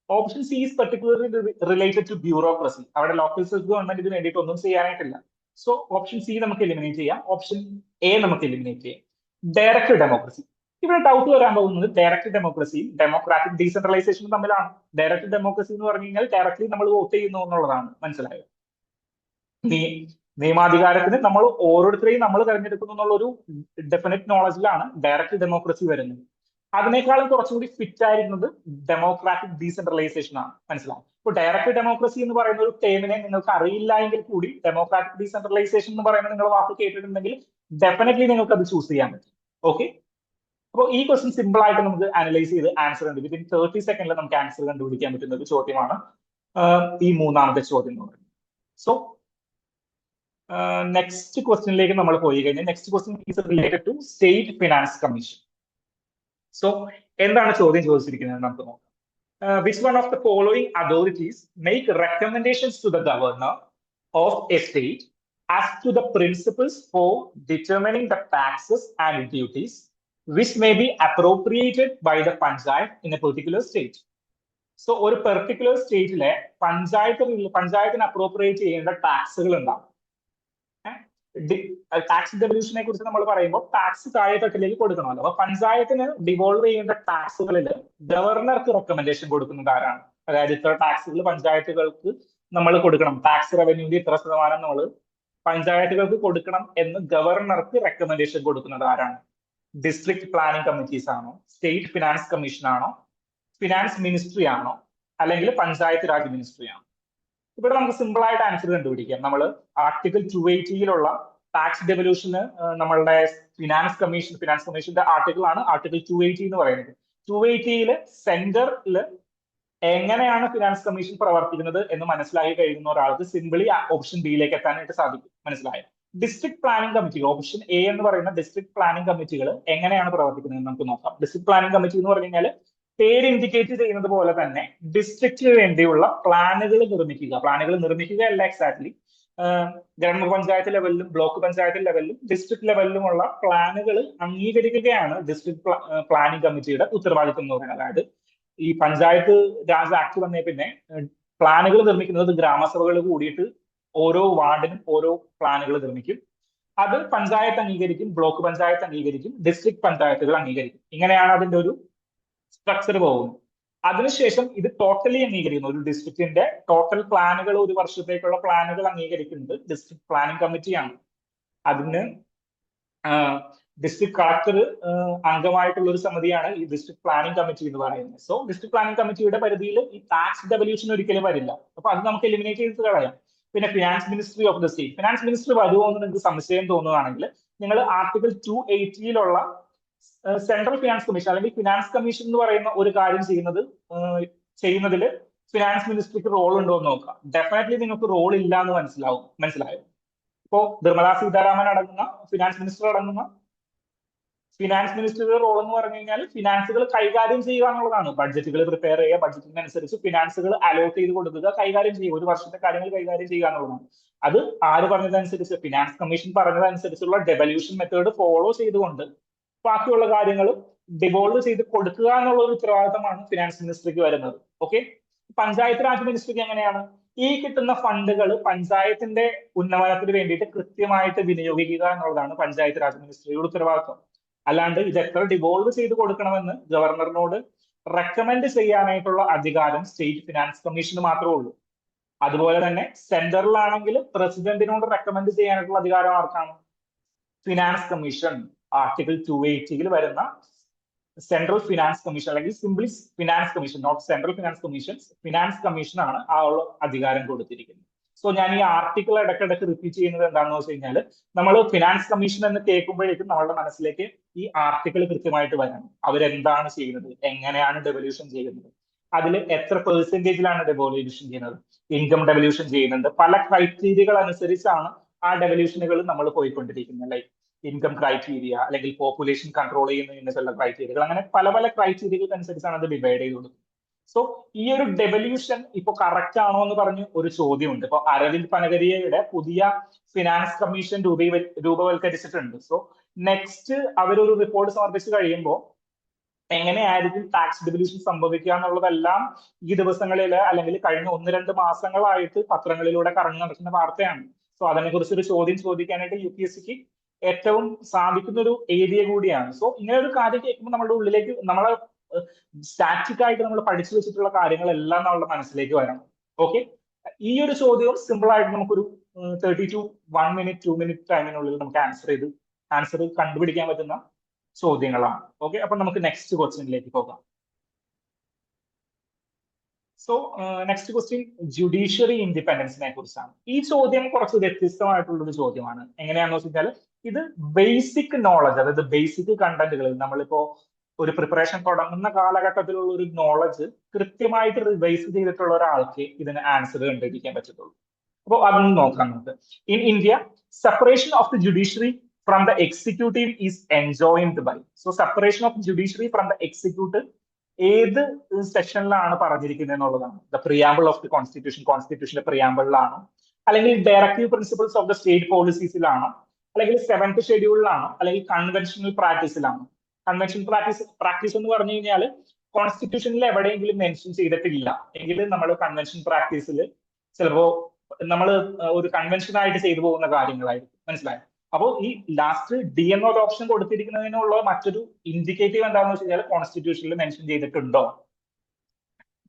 option C is particularly related to bureaucracy. അവിടെ ലോക്കൽ സെൽഫ് ഗവൺമെന്റിന് വേണ്ടിയിട്ട് ഒന്നും ചെയ്യാനായിട്ടില്ല. സോ ഓപ്ഷൻ സി നമുക്ക് എലിമിനേറ്റ് ചെയ്യാം, ഓപ്ഷൻ എ നമുക്ക് എലിമിനേറ്റ് ചെയ്യാം. Direct democracy. ഇവിടെ ഡൗട്ട് വരാൻ പോകുന്നത് ഡയറക്റ്റ് ഡെമോക്രസിയും ഡെമോക്രാറ്റിക് ഡീസെൻട്രലൈസേഷനും തമ്മിലാണ്. ഡയറക്റ്റ് ഡെമോക്രസി എന്ന് പറഞ്ഞു കഴിഞ്ഞാൽ ഡയറക്ട്ലി നമ്മൾ വോട്ട് ചെയ്യുന്നു എന്നുള്ളതാണ്. മനസ്സിലായോ? നിയമാധികാരത്തിന് നമ്മൾ ഓരോരുത്തരെയും നമ്മൾ തെരഞ്ഞെടുക്കുന്നു എന്നുള്ള ഒരു ഡെഫിനറ്റ് നോളജിലാണ് ഡയറക്റ്റ് ഡെമോക്രസി വരുന്നത്. അതിനേക്കാളും കുറച്ചുകൂടി ഫിറ്റ് ആയിരുന്നത് ഡെമോക്രാറ്റിക് ഡീസെൻട്രലൈസേഷൻ ആണ്. മനസ്സിലാവും? ഇപ്പൊ ഡയറക്റ്റ് ഡെമോക്രസി എന്ന് പറയുന്ന ഒരു ടേമിനെ നിങ്ങൾക്ക് അറിയില്ല എങ്കിൽ കൂടി ഡെമോക്രാറ്റിക് ഡീസെൻട്രലൈസേഷൻ എന്ന് പറയുന്നത് നിങ്ങൾ വാക്ക് കേട്ടിട്ടുണ്ടെങ്കിൽ ഡെഫിനറ്റ്ലി നിങ്ങൾക്ക് അത് ചൂസ് ചെയ്യാൻ പറ്റും. ഓക്കെ, അപ്പോൾ ഈ ക്വസ്റ്റ്യൻ സിമ്പിൾ ആയിട്ട് നമുക്ക് അനലൈസ് ചെയ്ത് ആൻസർ ഉണ്ട്. വിത്തിൻ 30 സെക്കൻഡിൽ നമുക്ക് ആൻസർ കണ്ടുപിടിക്കാൻ പറ്റുന്ന ഒരു ചോദ്യമാണ് ഈ മൂന്നാമത്തെ ചോദ്യം എന്ന് പറയുന്നത്. സോ നെക്സ്റ്റ് ക്വസ്റ്റ്യനിലേക്ക് നമ്മൾ പോയി കഴിഞ്ഞാൽ next question is related to state finance commission. So എന്താണ് ചോദ്യം ചോദിച്ചിരിക്കുന്നത് നമുക്ക് നോക്കാം. Which one of the following authorities make recommendations to the governor of a state as to the principles for determining the taxes and duties which may be appropriated by the panchayat in a particular state. So ഒരു പെർട്ടിക്കുലർ സ്റ്റേറ്റിലെ പഞ്ചായത്തിന് അപ്രോപ്രിയേറ്റ് ചെയ്യേണ്ട ടാക്സുകൾ ഉണ്ടാവും. ടാക്സ് ഡെവല്യൂഷനെ കുറിച്ച് നമ്മൾ പറയുമ്പോൾ ടാക്സ് താഴെത്തട്ടിലേക്ക് കൊടുക്കണമല്ലോ. അപ്പൊ പഞ്ചായത്തിന് ഡിവോൾവ് ചെയ്യേണ്ട ടാക്സുകളിൽ ഗവർണർക്ക് റെക്കമെൻഡേഷൻ കൊടുക്കുന്നത് ആരാണ്? അതായത് ഇത്ര ടാക്സുകൾ പഞ്ചായത്തുകൾക്ക് നമ്മൾ കൊടുക്കണം, ടാക്സ് റവന്യൂവിന്റെ ഇത്ര ശതമാനം നമ്മൾ പഞ്ചായത്തുകൾക്ക് കൊടുക്കണം എന്ന് ഗവർണർക്ക് റെക്കമെൻഡേഷൻ കൊടുക്കുന്നത് ആരാണ്? ഡിസ്ട്രിക്ട് പ്ലാനിംഗ് കമ്മിറ്റീസ് ആണോ, സ്റ്റേറ്റ് ഫിനാൻസ് കമ്മീഷൻ ആണോ, ഫിനാൻസ് മിനിസ്ട്രി ആണോ, അല്ലെങ്കിൽ പഞ്ചായത്ത് രാജ് മിനിസ്ട്രി ആണോ? ഇവിടെ നമുക്ക് സിമ്പിൾ ആയിട്ട് ആൻസർ കണ്ടുപിടിക്കാം. നമ്മൾ ആർട്ടിക്കിൾ 280 ടാക്സ് ഡെവല്യൂഷന് നമ്മളുടെ ഫിനാൻസ് കമ്മീഷന്റെ ആർട്ടിക്കിൾ ആണ് ആർട്ടിക്കിൾ 280 എന്ന് പറയുന്നത്. 280 സെന്ററിൽ എങ്ങനെയാണ് ഫിനാൻസ് കമ്മീഷൻ പ്രവർത്തിക്കുന്നത് എന്ന് മനസ്സിലാക്കി കഴിയുന്ന ഒരാൾക്ക് സിമ്പിളി ഓപ്ഷൻ ബിയിലേക്ക് എത്താനായിട്ട് സാധിക്കും. മനസ്സിലായോ? District planning committee, option A എന്ന് പറയുന്ന ഡിസ്ട്രിക്ട് പ്ലാനിംഗ് കമ്മിറ്റികൾ എങ്ങനെയാണ് പ്രവർത്തിക്കുന്നത് നമുക്ക് നോക്കാം. ഡിസ്ട്രിക്ട് പ്ലാനിംഗ് കമ്മിറ്റി എന്ന് പറഞ്ഞു കഴിഞ്ഞാൽ പേര് ഇൻഡിക്കേറ്റ് ചെയ്യുന്നത് പോലെ തന്നെ ഡിസ്ട്രിക്റ്റിന് വേണ്ടിയുള്ള പ്ലാനുകൾ നിർമ്മിക്കുക അല്ല എക്സാക്ട്ലി, ഗ്രാമപഞ്ചായത്ത് ലെവലിലും ബ്ലോക്ക് പഞ്ചായത്ത് ലെവലിലും ഡിസ്ട്രിക്ട് ലെവലിലുമുള്ള പ്ലാനുകൾ അംഗീകരിക്കുകയാണ് ഡിസ്ട്രിക്ട് പ്ലാനിംഗ് കമ്മിറ്റിയുടെ ഉത്തരവാദിത്വം എന്ന് പറയുന്നത്. അതായത് ഈ പഞ്ചായത്ത് രാജ് ആക്ട് വന്നേ പിന്നെ പ്ലാനുകൾ നിർമ്മിക്കുന്നത് ഗ്രാമസഭകൾ കൂടിയിട്ട് ഓരോ വാർഡിനും ഓരോ പ്ലാനുകൾ നിർമ്മിക്കും. അത് പഞ്ചായത്ത് അംഗീകരിക്കും, ബ്ലോക്ക് പഞ്ചായത്ത് അംഗീകരിക്കും, ഡിസ്ട്രിക്ട് പഞ്ചായത്തുകൾ അംഗീകരിക്കും. ഇങ്ങനെയാണ് അതിന്റെ ഒരു സ്ട്രക്ചർ പോകുന്നു. അതിനുശേഷം ഇത് ടോട്ടലി അംഗീകരിക്കുന്നു. ഒരു ഡിസ്ട്രിക്റ്റിന്റെ ടോട്ടൽ പ്ലാനുകൾ, ഒരു വർഷത്തേക്കുള്ള പ്ലാനുകൾ അംഗീകരിക്കുന്നത് ഡിസ്ട്രിക്ട് പ്ലാനിംഗ് കമ്മിറ്റിയാണ്. അതിന് ഡിസ്ട്രിക്ട് കളക്ടർ അംഗമായിട്ടുള്ള ഒരു സമിതിയാണ് ഈ ഡിസ്ട്രിക്ട് പ്ലാനിംഗ് കമ്മിറ്റി എന്ന് പറയുന്നത്. സോ ഡിസ്ട്രിക്ട് പ്ലാനിംഗ് കമ്മിറ്റിയുടെ പരിധിയിൽ ഈ ടാക്സ് ഡെവല്യൂഷൻ ഒരിക്കലും വരില്ല. അപ്പൊ അത് നമുക്ക് എലിമിനേറ്റ് ചെയ്ത് കളയാം. പിന്നെ finance ministry of the state, finance minister വരുമോ എന്ന് നിങ്ങൾക്ക് സംശയം തോന്നുകയാണെങ്കിൽ നിങ്ങൾ ആർട്ടിക്കിൾ 280 സെൻട്രൽ ഫിനാൻസ് കമ്മീഷൻ അല്ലെങ്കിൽ ഫിനാൻസ് കമ്മീഷൻ എന്ന് പറയുന്ന ഒരു കാര്യം ചെയ്യുന്നതിൽ ഫിനാൻസ് മിനിസ്ട്രിക്ക് റോൾ ഉണ്ടോ എന്ന് നോക്കാം. ഡെഫിനറ്റ്ലി നിങ്ങൾക്ക് റോൾ ഇല്ല എന്ന് മനസ്സിലായോ? ഇപ്പോ നിർമ്മലാ സീതാരാമൻ അടങ്ങുന്ന ഫിനാൻസ് മിനിസ്റ്ററുടെ റോൾ എന്ന് പറഞ്ഞു കഴിഞ്ഞാൽ ഫിനാൻസുകൾ കൈകാര്യം ചെയ്യുക എന്നുള്ളതാണ്. ബഡ്ജറ്റുകൾ പ്രിപ്പയർ ചെയ്യുക, ബഡ്ജറ്റിനനുസരിച്ച് ഫിനാൻസുകൾ അലോട്ട് ചെയ്ത് കൊടുക്കുക, കൈകാര്യം ചെയ്യുക, ഒരു വർഷത്തെ കാര്യങ്ങൾ കൈകാര്യം ചെയ്യുക എന്നുള്ളതാണ്. അത് ആര് പറഞ്ഞതനുസരിച്ച്, ഫിനാൻസ് കമ്മീഷൻ പറഞ്ഞതനുസരിച്ചുള്ള ഡെവല്യൂഷൻ മെത്തേഡ് ഫോളോ ചെയ്തുകൊണ്ട് ബാക്കിയുള്ള കാര്യങ്ങൾ ഡിവോൾവ് ചെയ്ത് കൊടുക്കുക എന്നുള്ള ഒരു ഉത്തരവാദിത്തമാണ് ഫിനാൻസ് മിനിസ്ട്രിക്ക് വരുന്നത്. ഓക്കെ, പഞ്ചായത്ത് രാജ് മിനിസ്ട്രിക്ക് എങ്ങനെയാണ് ഈ കിട്ടുന്ന ഫണ്ടുകൾ പഞ്ചായത്തിന്റെ ഉന്നമനത്തിന് വേണ്ടിയിട്ട് കൃത്യമായിട്ട് വിനിയോഗിക്കുക എന്നുള്ളതാണ് പഞ്ചായത്ത് രാജ് മിനിസ്ട്രിയുടെ ഉത്തരവാദിത്വം. അല്ലാണ്ട് ഇത് എത്ര ഡിവോൾവ് ചെയ്ത് കൊടുക്കണമെന്ന് ഗവർണറിനോട് റെക്കമെൻഡ് ചെയ്യാനായിട്ടുള്ള അധികാരം സ്റ്റേറ്റ് ഫിനാൻസ് കമ്മീഷന് മാത്രമേ ഉള്ളൂ. അതുപോലെ തന്നെ സെന്ററിലാണെങ്കിൽ പ്രസിഡന്റിനോട് റെക്കമെൻഡ് ചെയ്യാനായിട്ടുള്ള അധികാരം ആർക്കാണ്? Finance commission. ആർട്ടിക്കിൾ 280 വരുന്ന സെൻട്രൽ ഫിനാൻസ് കമ്മീഷൻ അല്ലെങ്കിൽ simply finance commission, not central finance commission, finance കമ്മീഷനാണ് ആ അധികാരം കൊടുത്തിരിക്കുന്നത്. സോ ഞാൻ ഈ ആർട്ടിക്കിൾ ഇടയ്ക്കിടയ്ക്ക് റിപ്പീറ്റ് ചെയ്യുന്നത് എന്താണെന്ന് വെച്ച് കഴിഞ്ഞാൽ നമ്മൾ ഫിനാൻസ് കമ്മീഷൻ എന്ന് കേൾക്കുമ്പോഴേക്കും നമ്മളുടെ മനസ്സിലേക്ക് ഈ ആർട്ടിക്കിൾ കൃത്യമായിട്ട് വരണം. അവരെന്താണ് ചെയ്യുന്നത്, എങ്ങനെയാണ് ഡെവല്യൂഷൻ ചെയ്യുന്നത്, അതിൽ എത്ര പെർസെന്റേജിലാണ് ഡെവല്യൂഷൻ ചെയ്യുന്നത്, ഇൻകം ഡെവല്യൂഷൻ ചെയ്യുന്നുണ്ട്, പല ക്രൈറ്റീരിയകൾ അനുസരിച്ചാണ് ആ ഡെവല്യൂഷനുകൾ നമ്മൾ പോയിക്കൊണ്ടിരിക്കുന്നത്. ലൈക്ക് ഇൻകം ക്രൈറ്റീരിയ അല്ലെങ്കിൽ പോപ്പുലേഷൻ കൺട്രോൾ ചെയ്യുന്നതിനുള്ള ക്രൈറ്റീരിയകൾ, അങ്ങനെ പല പല ക്രൈറ്റീരിയകൾക്ക് അനുസരിച്ചാണ് അത് ഡിവൈഡ് ചെയ്ത് കൊടുക്കുന്നത്. സോ ഈ ഒരു ഡെവല്യൂഷൻ ഇപ്പൊ കറക്റ്റ് ആണോ എന്ന് പറഞ്ഞ് ഒരു ചോദ്യമുണ്ട്. ഇപ്പൊ അരവിന്ദ് പനഗരിയയുടെ പുതിയ ഫിനാൻസ് കമ്മീഷൻ രൂപവൽക്കരിച്ചിട്ടുണ്ട്. സോ നെക്സ്റ്റ് അവരൊരു റിപ്പോർട്ട് സമർപ്പിച്ച് കഴിയുമ്പോൾ എങ്ങനെയായിരിക്കും ടാക്സ് ഡെവല്യൂഷൻ സംഭവിക്കുക എന്നുള്ളതെല്ലാം ഈ ദിവസങ്ങളിൽ അല്ലെങ്കിൽ കഴിഞ്ഞ 1-2 മാസങ്ങളായിട്ട് പത്രങ്ങളിലൂടെ കറങ്ങി നടക്കുന്ന വാർത്തയാണ്. സോ അതിനെക്കുറിച്ച് ഒരു ചോദ്യം ചോദിക്കാനായിട്ട് UPSCക്ക് ഏറ്റവും സാധിക്കുന്ന ഒരു ഏരിയ കൂടിയാണ്. സോ ഇങ്ങനെ ഒരു കാര്യം കേൾക്കുമ്പോൾ നമ്മുടെ ഉള്ളിലേക്ക് നമ്മളെ സ്റ്റാറ്റിക് ആയിട്ട് നമ്മൾ പഠിച്ചു വെച്ചിട്ടുള്ള കാര്യങ്ങളെല്ലാം നമ്മളുടെ മനസ്സിലേക്ക് വരണം. ഓക്കെ, ഈ ഒരു ചോദ്യവും സിമ്പിൾ ആയിട്ട് നമുക്കൊരു 30 to 1 minute 2 minute ടൈമിനുള്ളിൽ നമുക്ക് ആൻസർ കണ്ടുപിടിക്കാൻ പറ്റുന്ന ചോദ്യങ്ങളാണ്. ഓക്കെ, അപ്പൊ നമുക്ക് നെക്സ്റ്റ് ക്വസ്റ്റ്യനിലേക്ക് പോകാം. സോ നെക്സ്റ്റ് ക്വസ്റ്റ്യൻ ജുഡീഷ്യറി ഇൻഡിപെൻഡൻസിനെ കുറിച്ചാണ്. ഈ ചോദ്യം കുറച്ച് വ്യത്യസ്തമായിട്ടുള്ള ഒരു ചോദ്യമാണ്. എങ്ങനെയാണെന്ന് വെച്ചാൽ ഇത് ബേസിക് നോളജ്, അതായത് ബേസിക് കണ്ടന്റുകൾ, നമ്മളിപ്പോ ഒരു പ്രിപ്പറേഷൻ തുടങ്ങുന്ന കാലഘട്ടത്തിലുള്ള ഒരു നോളജ് കൃത്യമായിട്ട് റിവൈസ് ചെയ്തിട്ടുള്ള ഒരാൾക്ക് ഇതിന് ആൻസർ കണ്ടുപിടിക്കാൻ പറ്റത്തുള്ളൂ. അപ്പോൾ അതൊന്ന് നോക്കാം നമുക്ക്. In India separation of the judiciary from the executive is enjoined by. So separation of judiciary from the executive ഏത് സെക്ഷനിലാണ് പറഞ്ഞിരിക്കുന്നത് എന്നുള്ളതാണ്. ദ പ്രിയാമ്പിൾ ഓഫ് ദി കോൺസ്റ്റിറ്റ്യൂഷന്റെ പ്രിയാമ്പിളിലാണോ, അല്ലെങ്കിൽ directive principles of the state പോളിസീസിലാണോ, അല്ലെങ്കിൽ 7th ഷെഡ്യൂളിലാണോ, അല്ലെങ്കിൽ കൺവെൻഷണൽ പ്രാക്ടീസിലാണോ? കൺവെൻഷണൽ പ്രാക്ടീസ് എന്ന് പറഞ്ഞു കഴിഞ്ഞാൽ കോൺസ്റ്റിറ്റ്യൂഷനിൽ എവിടെയെങ്കിലും മെൻഷൻ ചെയ്തിട്ടില്ല എങ്കിൽ നമ്മൾ കൺവെൻഷൻ പ്രാക്ടീസിൽ ചിലപ്പോ നമ്മൾ ഒരു കൺവെൻഷൻ ആയിട്ട് ചെയ്തു പോകുന്ന കാര്യങ്ങളായിരിക്കും. മനസ്സിലായോ? അപ്പോൾ ഈ ലാസ്റ്റ് ഡി എന്നൊരു ഓപ്ഷൻ കൊടുത്തിരിക്കുന്നതിനുള്ള മറ്റൊരു ഇൻഡിക്കേറ്റീവ് എന്താണെന്ന് വെച്ച് കഴിഞ്ഞാൽ കോൺസ്റ്റിറ്റ്യൂഷനിൽ മെൻഷൻ ചെയ്തിട്ടുണ്ടോ.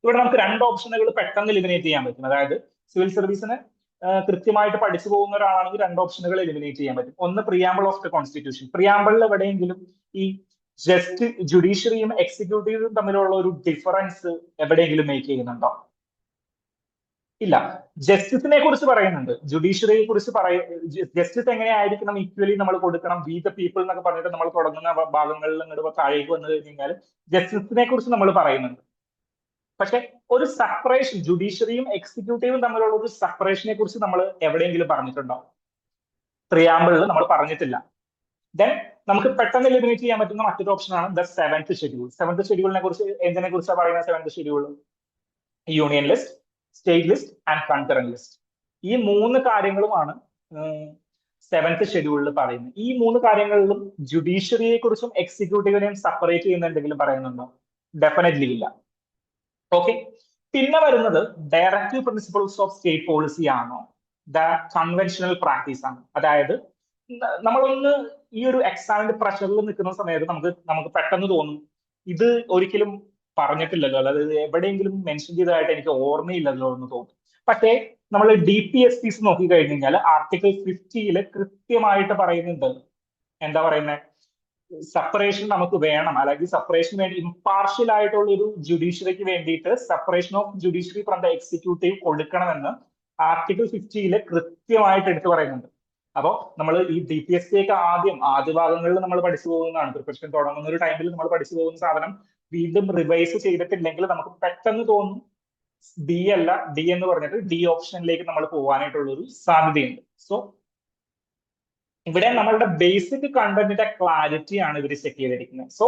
ഇവിടെ നമുക്ക് 2 ഓപ്ഷനുകൾ പെട്ടെന്ന് എലിമിനേറ്റ് ചെയ്യാൻ പറ്റും. അതായത് സിവിൽ സർവീസിന് കൃത്യമായിട്ട് പഠിച്ചു പോകുന്ന ഒരാളാണെങ്കിൽ 2 ഓപ്ഷനുകൾ എലിമിനേറ്റ് ചെയ്യാൻ പറ്റും. ഒന്ന് പ്രിയാമ്പിൾ ഓഫ് ദ കോൺസ്റ്റിറ്റ്യൂഷൻ. പ്രിയാമ്പിളിൽ എവിടെയെങ്കിലും ഈ ജസ്റ്റ് ജുഡീഷ്യറിയും എക്സിക്യൂട്ടീവും തമ്മിലുള്ള ഒരു ഡിഫറൻസ് എവിടെയെങ്കിലും മേക്ക് ചെയ്യുന്നുണ്ടോ? ഇല്ല. ജസ്റ്റിസിനെ കുറിച്ച് പറയുന്നുണ്ട്, ജുഡീഷ്യറിയെ കുറിച്ച് ജസ്റ്റിസ് എങ്ങനെയായിരിക്കണം, ഈക്വലി നമ്മൾ കൊടുക്കണം, വി ദ പീപ്പിൾ എന്നൊക്കെ പറഞ്ഞിട്ട് നമ്മൾ തുടങ്ങുന്ന ഭാഗങ്ങളിൽ ഇങ്ങോട്ട് താഴേക്ക് വന്നു കഴിഞ്ഞാൽ ജസ്റ്റിസിനെ കുറിച്ച് നമ്മൾ പറയുന്നുണ്ട്. പക്ഷെ ഒരു സെപ്പറേഷൻ, ജുഡീഷ്യറിയും എക്സിക്യൂട്ടീവും തമ്മിലുള്ള ഒരു സെപ്പറേഷനെ കുറിച്ച് നമ്മൾ എവിടെയെങ്കിലും പറഞ്ഞിട്ടുണ്ടോ? പ്രിയാമ്പിളിൽ നമ്മൾ പറഞ്ഞിട്ടില്ല. ദെൻ നമുക്ക് പെട്ടെന്ന് എലിമിനേറ്റ് ചെയ്യാൻ പറ്റുന്ന മറ്റൊരു ഓപ്ഷനാണ് ദ 7th ഷെഡ്യൂൾ. 7th ഷെഡ്യൂളിനെ കുറിച്ച് എന്തിനെ കുറിച്ചാണ് പറയുന്നത്? 7th schedule union list, state list and concurrent list. ഈ 3 കാര്യങ്ങളുമാണ് 7th ഷെഡ്യൂളിൽ പറയുന്നത്. ഈ 3 കാര്യങ്ങളിലും ജുഡീഷ്യറിയെ കുറിച്ചും എക്സിക്യൂട്ടീവിനെയും സെപ്പറേറ്റ് ചെയ്യുന്നുണ്ടെങ്കിലും പറയുന്നുണ്ടോ? ഡെഫിനറ്റ്ലി ഇല്ല. ഓക്കെ. പിന്നെ വരുന്നത് directive principles of state policy ആണോ, ദ കൺവെൻഷണൽ പ്രാക്ടീസ് ആണ്? അതായത് നമ്മളൊന്ന് ഈ ഒരു എക്സാമിന്റെ പ്രഷറിൽ നിൽക്കുന്ന സമയത്ത് നമുക്ക് പെട്ടെന്ന് തോന്നും ഇത് ഒരിക്കലും പറഞ്ഞിട്ടില്ലല്ലോ, അതായത് എവിടെയെങ്കിലും മെൻഷൻ ചെയ്തതായിട്ട് എനിക്ക് ഓർമ്മയില്ലല്ലോ എന്ന് തോന്നും. പക്ഷേ നമ്മൾ DPSPs നോക്കി കഴിഞ്ഞു കഴിഞ്ഞാൽ ആർട്ടിക്കിൾ 50 കൃത്യമായിട്ട് പറയുന്നുണ്ട്. എന്താ പറയുന്നത്? സെപ്പറേഷൻ നമുക്ക് വേണം, അല്ലെങ്കിൽ സെപ്പറേഷൻ വേണ്ടി ഇമ്പാർഷ്യൽ ആയിട്ടുള്ള ഒരു ജുഡീഷ്യറിക്ക് വേണ്ടിയിട്ട് separation of judiciary from the executive കൊടുക്കണമെന്ന് ആർട്ടിക്കിൾ 50 കൃത്യമായിട്ട് എടുത്തു പറയുന്നുണ്ട്. അപ്പോൾ നമ്മൾ ഈ DPSP ഒക്കെ ആദ്യ ഭാഗങ്ങളിൽ നമ്മൾ പഠിച്ചു പോകുന്നതാണ്. പ്രിപ്പറേഷൻ തുടങ്ങുന്ന ഒരു ടൈമിൽ നമ്മൾ പഠിച്ചു പോകുന്ന സാധനം വീണ്ടും റിവൈസ് ചെയ്തിട്ടില്ലെങ്കിൽ നമുക്ക് പെട്ടെന്ന് തോന്നും ഡി അല്ല, ഡി എന്ന് പറഞ്ഞിട്ട് ഡി ഓപ്ഷനിലേക്ക് നമ്മൾ പോകാനായിട്ടുള്ള ഒരു സാധ്യതയുണ്ട്. സോ ഇവിടെ നമ്മളുടെ ബേസിക് കണ്ടന്റിന്റെ ക്ലാരിറ്റി ആണ് ഇവർ ചെക്ക് ചെയ്തിരിക്കുന്നത്. സോ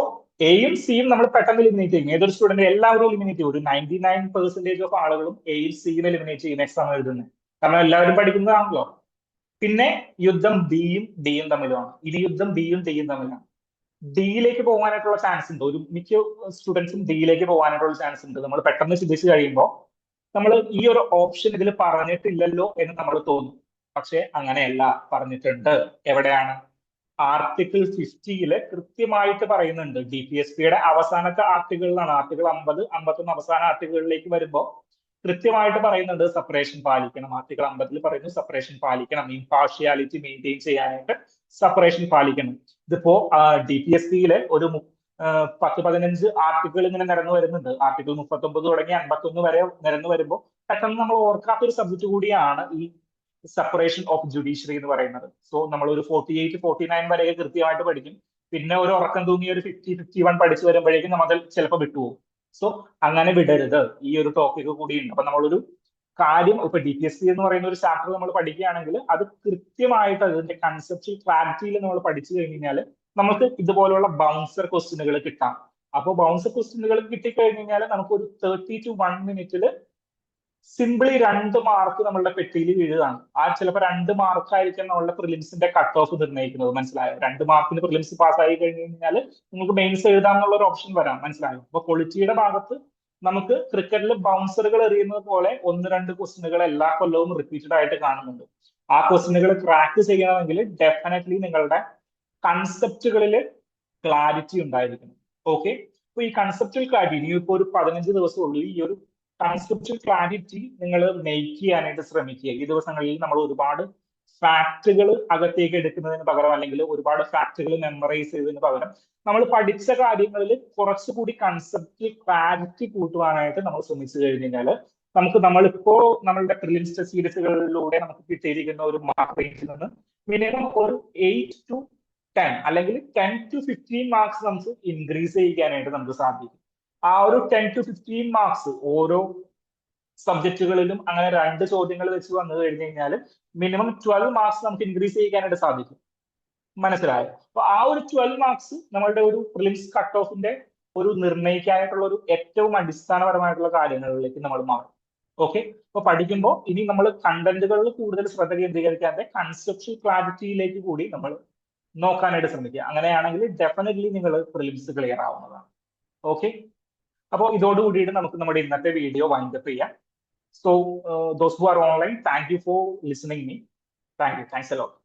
എയും സിയും നമ്മൾ പെട്ടെന്ന് എലിമിനേറ്റ് ചെയ്യും. ഏതൊരു സ്റ്റുഡന്റ് എല്ലാവരും എലിമിനേറ്റ് ചെയ്യും. ഒരു 99% ഓഫ് ആളുകളും എയും സിയും എലിമിനേറ്റ് ചെയ്യുന്ന എക്സാം എഴുതുന്നത്. കാരണം എല്ലാവരും പഠിക്കുന്നതാണല്ലോ. പിന്നെ യുദ്ധം ബിയും ഡിയും തമ്മിലുമാണ്. ഇനി യുദ്ധം ബിയും ഡിയും തമ്മിലാണ്. ഡിയിലേക്ക് പോകാനായിട്ടുള്ള ചാൻസ് ഉണ്ട്. ഒരു മിക്ക സ്റ്റുഡൻസും ഡിയിലേക്ക് പോകാനായിട്ടുള്ള ചാൻസ് ഉണ്ട്. നമ്മൾ പെട്ടെന്ന് ചിന്തിച്ചു കഴിയുമ്പോൾ നമ്മൾ ഈ ഒരു ഓപ്ഷൻ ഇതിൽ പറഞ്ഞിട്ടില്ലല്ലോ എന്ന് നമ്മൾ തോന്നും. പക്ഷെ അങ്ങനെയല്ല, പറഞ്ഞിട്ടുണ്ട്. എവിടെയാണ്? ആർട്ടിക്കിൾ 50 കൃത്യമായിട്ട് പറയുന്നുണ്ട്. DPSPയുടെ അവസാനത്തെ ആർട്ടിക്കിളിലാണ്, ആർട്ടിക്കിൾ 50, 51 അവസാന ആർട്ടിക്കിളിലേക്ക് വരുമ്പോൾ കൃത്യമായിട്ട് പറയുന്നുണ്ട് സെപ്പറേഷൻ പാലിക്കണം. ആർട്ടിക്കിൾ 50 പറയുന്നു സെപ്പറേഷൻ പാലിക്കണം, ഇംപാർഷ്യാലിറ്റി മെയിൻറ്റെയിൻ ചെയ്യാനായിട്ട് സെപ്പറേഷൻ പാലിക്കണം. ഇതിപ്പോ DPSPയിലെ ഒരു 10-15 ആർട്ടിക്കിൾ ഇങ്ങനെ നിരന്നു വരുന്നുണ്ട്. ആർട്ടിക്കിൾ 39 തുടങ്ങി 51 വരെ നിരന്നു വരുമ്പോൾ പെട്ടെന്ന് നമ്മൾ ഓർക്കാത്തൊരു സബ്ജക്ട് കൂടിയാണ് ഈ സെപ്പറേഷൻ ഓഫ് ജുഡീഷ്യറി എന്ന് പറയുന്നത്. സോ നമ്മൾ ഒരു 48, 49 വരെ കൃത്യമായിട്ട് പഠിക്കും. പിന്നെ ഒരു ഉറക്കം തൂങ്ങി ഒരു 50, 51 പഠിച്ചു വരുമ്പോഴേക്കും നമ്മൾ ചിലപ്പോൾ വിട്ടുപോകും. സോ അങ്ങനെ വിടരുത്. ഈ ഒരു ടോപ്പിക് കൂടിയുണ്ട്. അപ്പൊ നമ്മളൊരു കാര്യം ഇപ്പൊ DPSP എന്ന് പറയുന്ന ഒരു ചാപ്റ്റർ നമ്മൾ പഠിക്കുകയാണെങ്കിൽ അത് കൃത്യമായിട്ട് അതിന്റെ കൺസെപ്റ്റ് ക്ലാരിറ്റിയിൽ നമ്മൾ പഠിച്ചു കഴിഞ്ഞാൽ നമുക്ക് ഇതുപോലുള്ള ബൗൺസർ ക്വസ്റ്റ്യനുകൾ കിട്ടാം. അപ്പോൾ ബൗൺസർ ക്വസ്റ്റ്യനുകൾ കിട്ടിക്കഴിഞ്ഞു കഴിഞ്ഞാൽ നമുക്ക് ഒരു 30 to 1 മിനിറ്റിൽ സിംപിളി 2 മാർക്ക് നമ്മളുടെ പെട്ടിയിൽ വീഴുകയാണ്. ചിലപ്പോൾ 2 മാർക്കായിരിക്കും നമ്മളുടെ പ്രിലിംസിന്റെ കട്ട് ഓഫ് നിർണ്ണയിക്കുന്നത്. മനസ്സിലായോ? 2 മാർക്കിന് പ്രിലിംസ് പാസ്സായി കഴിഞ്ഞു കഴിഞ്ഞാൽ നിങ്ങൾക്ക് മെയിൻസ് എഴുതാമെന്നുള്ള ഒരു ഓപ്ഷൻ വരാം. മനസ്സിലായോ? അപ്പൊ പൊളിറ്റിയുടെ ഭാഗത്ത് നമുക്ക് ക്രിക്കറ്റിൽ ബൗൺസറുകൾ എറിയുന്നത് പോലെ 1-2 ക്വസ്റ്റ്യനുകൾ എല്ലാ കൊല്ലവും റിപ്പീറ്റഡ് ആയിട്ട് കാണുന്നുണ്ട്. ആ ക്വസ്റ്റ്യനുകൾ ക്രാക്ക് ചെയ്യണമെങ്കിൽ ഡെഫിനറ്റ്ലി നിങ്ങളുടെ കൺസെപ്റ്റുകളിൽ ക്ലാരിറ്റി ഉണ്ടായിരിക്കണം. ഓക്കെ. അപ്പൊ ഈ കൺസെപ്റ്റൽ ക്ലാരിറ്റി ഇനിയിപ്പോ ഒരു 15 ദിവസമുള്ളൂ. ഈ ഒരു കൺസെപ്റ്റൽ ക്ലാരിറ്റി നിങ്ങൾ മേക്ക് ചെയ്യാനായിട്ട് ശ്രമിക്കുക. ഈ ദിവസങ്ങളിൽ നമ്മൾ ഒരുപാട് ഫാക്ടുകൾ അകത്തേക്ക് എടുക്കുന്നതിന് പകരം, അല്ലെങ്കിൽ ഒരുപാട് ഫാക്ടുകൾ മെമ്മറൈസ് ചെയ്തതിന് പകരം നമ്മൾ പഠിച്ച കാര്യങ്ങളിൽ കുറച്ചുകൂടി കൺസെപ്റ്റൽ ക്ലാരിറ്റി കൂട്ടുവാനായിട്ട് നമ്മൾ ശ്രമിച്ചു കഴിഞ്ഞു കഴിഞ്ഞാൽ നമുക്ക് നമ്മളിപ്പോ നമ്മളുടെ പ്രിലിംസ് ടെസ്റ്റ് സീരീസുകളിലൂടെ നമുക്ക് കിട്ടിയിരിക്കുന്ന ഒരു മാർക്ക് റേഞ്ചിൽ നിന്ന് മിനിമം ഒരു 8 to 10 അല്ലെങ്കിൽ 10 to 15 മാർക്സ് നമുക്ക് ഇൻക്രീസ് ചെയ്യിക്കാനായിട്ട് നമുക്ക് സാധിക്കും. ആ ഒരു 10 to 15 മാർക്സ് ഓരോ സബ്ജക്റ്റുകളിലും അങ്ങനെ 2 ചോദ്യങ്ങൾ വെച്ച് വന്നു കഴിഞ്ഞു കഴിഞ്ഞാൽ മിനിമം 12 മാർക്സ് നമുക്ക് ഇൻക്രീസ് ചെയ്യിക്കാനായിട്ട് സാധിക്കും. മനസ്സിലായോ? അപ്പൊ ആ ഒരു 12 മാർക്സ് നമ്മളുടെ ഒരു പ്രിലിംസ് കട്ട് ഓഫിന്റെ ഒരു നിർണ്ണയിക്കാനായിട്ടുള്ള ഒരു ഏറ്റവും അടിസ്ഥാനപരമായിട്ടുള്ള കാര്യങ്ങളിലേക്ക് നമ്മൾ മാറും. ഓക്കെ. അപ്പൊ പഠിക്കുമ്പോൾ ഇനി നമ്മൾ കണ്ടന്റുകളിൽ കൂടുതൽ ശ്രദ്ധ കേന്ദ്രീകരിക്കാതെ കൺസെപ്ഷ്യൽ ക്ലാരിറ്റിയിലേക്ക് കൂടി നമ്മൾ നോക്കാനായിട്ട് ശ്രമിക്കുക. അങ്ങനെയാണെങ്കിൽ ഡെഫിനറ്റ്ലി നിങ്ങൾ പ്രിലിംസ് ക്ലിയർ ആവുന്നതാണ്. ഓക്കെ. അപ്പോൾ ഇതോടുകൂടിയിട്ട് നമുക്ക് നമ്മുടെ ഇന്നത്തെ വീഡിയോ വൈൻഡപ്പ് ചെയ്യാം. So those who are online, thank you for listening me. Thank you. Thanks a lot.